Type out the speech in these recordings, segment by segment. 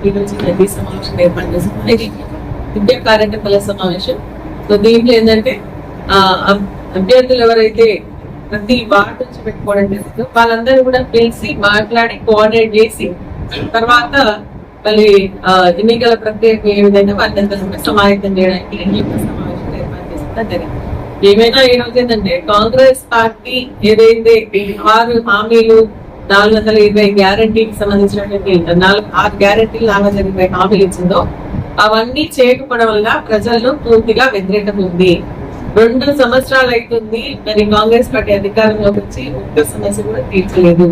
ఈరోజు ఈ సమావేశం ఏర్పాటు చేస్తున్నాం. ఇది విద్యా కార్యకర్తల సమావేశం. సో దీంట్లో ఏంటంటే అభ్యర్థులు ఎవరైతే ప్రతి వార్డు నుంచి పెట్టుకోవడం జరిగిందో వాళ్ళందరూ కూడా పిలిచి మాట్లాడి కోఆర్డినేట్ చేసి తర్వాత మళ్ళీ ఎన్నికల ప్రక్రియకు ఏ విధంగా వాళ్ళందరూ కూడా సమాయత్తం చేయడానికి సమావేశం ఏర్పాటు చేస్తున్నారు జరిగింది. ఏమైనా ఈ రోజు ఏంటంటే కాంగ్రెస్ పార్టీ ఏదైతే 6 హామీలు 420 గ్యారంటీకి సంబంధించినటువంటి 6 గ్యారంటీలు 420 హామీలు ఇచ్చిందో అవన్నీ చేయకపోవడం వల్ల ప్రజల్లో పూర్తిగా వ్యతిరేకత ఉంది. 2 సంవత్సరాలు అవుతుంది మరి కాంగ్రెస్ పార్టీ అధికారంలోకి వచ్చి ఒక్క సమస్య కూడా తీర్చలేదు.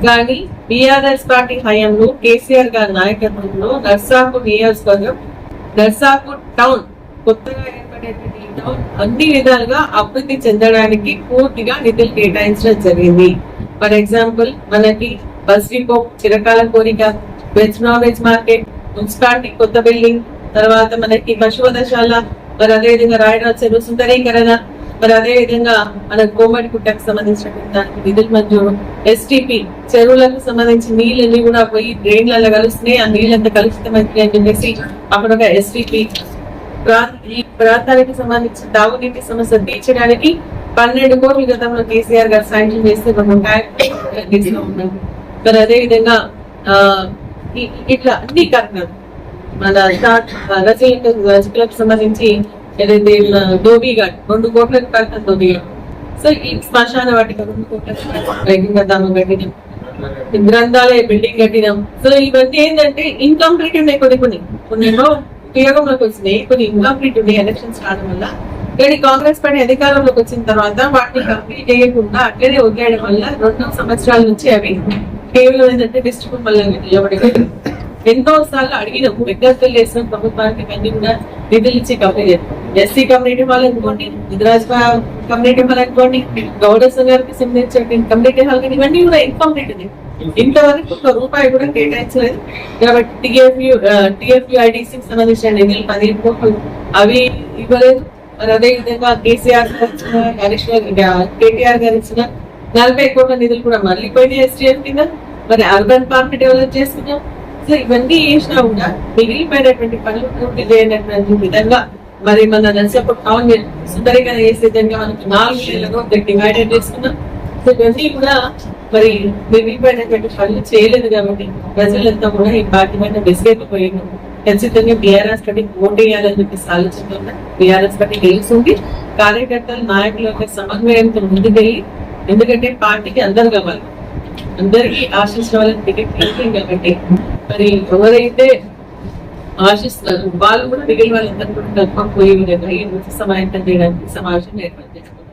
కానీ బీఆర్ఎస్ పార్టీ హయాంలో కేసీఆర్ గారి నాయకత్వంలో నర్సాపూర్ నియోజకవర్గం, నర్సాపూర్ టౌన్ కొత్తగా ఏర్పడేటువంటి టౌన్ అన్ని విధాలుగా అభివృద్ధి చెందడానికి పూర్తిగా నిధులు కేటాయించడం జరిగింది. ఫర్ ఎగ్జాంపుల్ మనకి బస్ డిపో చిరకాల కోరిక, veg non veg market, municipality కొత్త బిల్డింగ్, తర్వాత మనకి పశువధశాల, మరి అదేవిధంగా రాయరాజ్ చెరువు సుందరీకరణ, మరి అదే విధంగా మన కోమటి కుట్టకు సంబంధించినటువంటి దానికి నిధులు మంజూరు, ఎస్టీపీ చెరువులకు సంబంధించి నీళ్ళన్నీ కూడా పోయి డ్రైన్లలో కలుస్తున్నాయి, ఆ నీళ్ళంతా కలుషితమైంది అని చెప్పేసి అక్కడ ఒక ఎస్టీపీ ఈ ప్రాంతానికి సంబంధించి తాగునీటి సమస్య తీర్చడానికి 12 కోట్లు గతంలో కేసీఆర్ గారు శాంక్షన్ చేస్తే మనం ఉన్నాం. మరి అదే విధంగా ఇట్లా అన్ని కార్యక్రమాలు మన రచనలకు సంబంధించి ఏదైతే ధోబీఘాట్ 2 కోట్లకు కడతాం ధోబీఘాట్. సో ఈ శ్మశాన వాటిక 2 కోట్లకు కట్టినాం, గ్రంథాలయ బిల్డింగ్ కట్టినాం. సో ఇవన్నీ ఏంటంటే ఇన్కంప్లీట్ ఉన్నాయి, కొన్ని ఉపయోగంలోకి వచ్చినాయి, కొన్ని ఇన్కంప్లీట్ ఉన్నాయి ఎలక్షన్స్ రావడం వల్ల. కానీ కాంగ్రెస్ పార్టీ అధికారంలోకి వచ్చిన తర్వాత వాటిని కంప్లీట్ చేయకుండా అట్లనే వదిలేయడం వల్ల 2 సంవత్సరాల నుంచి అవి కేవలం ఏంటంటే డిస్ట్రిక్ట్ మళ్ళీ నిలబడి ఎంతో సార్లు అడిగినాం, విజ్ఞప్తులు చేసిన ప్రభుత్వానికి ఇవన్నీ కూడా నిధులు ఇచ్చి కంప్లీట్ చేస్తాం. ఎస్సీ కమ్యూనిటీ వాళ్ళు అనుకోండి, నిధురాజ్ కమ్యూనిటీ వాళ్ళు అనుకోండి, గౌడ సంఘానికి సంబంధించిన కమ్యూనిటీ హాల్ కానీ ఇవన్నీ కూడా ఇన్కంప్లీట్ ఉంది. ఇంతవరకు 1 రూపాయి కూడా కేటాయించలేదు. కాబట్టి టిఎఫ్యూ ఐడిసికి సంబంధించిన నిధులు 15 కోట్లు అవి ఇవ్వలేదు. మరి అదే విధంగా కేటీఆర్ గారు ఇచ్చిన 40 కోట్ల నిధులు కూడా మళ్ళీ పోయినాయి ఎస్టీఎఫ్ కింద. మరి అర్బన్ పార్క్ డెవలప్ చేస్తున్నాం. సో ఇవన్నీ చేసినా కూడా మిగిలిపోయినటువంటి పనులు పూర్తి చేయనటువంటి విధంగా మరి మన నర్సాపూర్ టౌన్ సుందరీకరణ చేసే విధంగా మనకు 4 నెలలుగా డివైడెడ్ చేసుకున్నాం. సో ఇవన్నీ కూడా మరి మిగిలిపోయినటువంటి పనులు చేయలేదు కాబట్టి ప్రజలంతా కూడా ఈ పార్టీ పైన విసిగెత్తిపోయినాం. ఖచ్చితంగా బీఆర్ఎస్ పార్టీ ఓటు వేయాలని చెప్పేసి ఆలోచన బీఆర్ఎస్ పార్టీ గెలుస్తుంది. కార్యకర్తలు నాయకుల యొక్క సమన్వయంతో ముందుకెళ్ళి, ఎందుకంటే పార్టీకి అందరు కావాలి, అందరికీ ఆశించిన వాళ్ళకి టికెట్ ఇవ్వాలి కాబట్టి మరి ఎవరైతే ఆశిస్తున్నారు వాళ్ళు కూడా మిగిలిన వాళ్ళందరూ కూడా పోయే విధంగా ఈ సమాయత్తం చేయడానికి సమావేశం ఏర్పాటు చేస్తారు.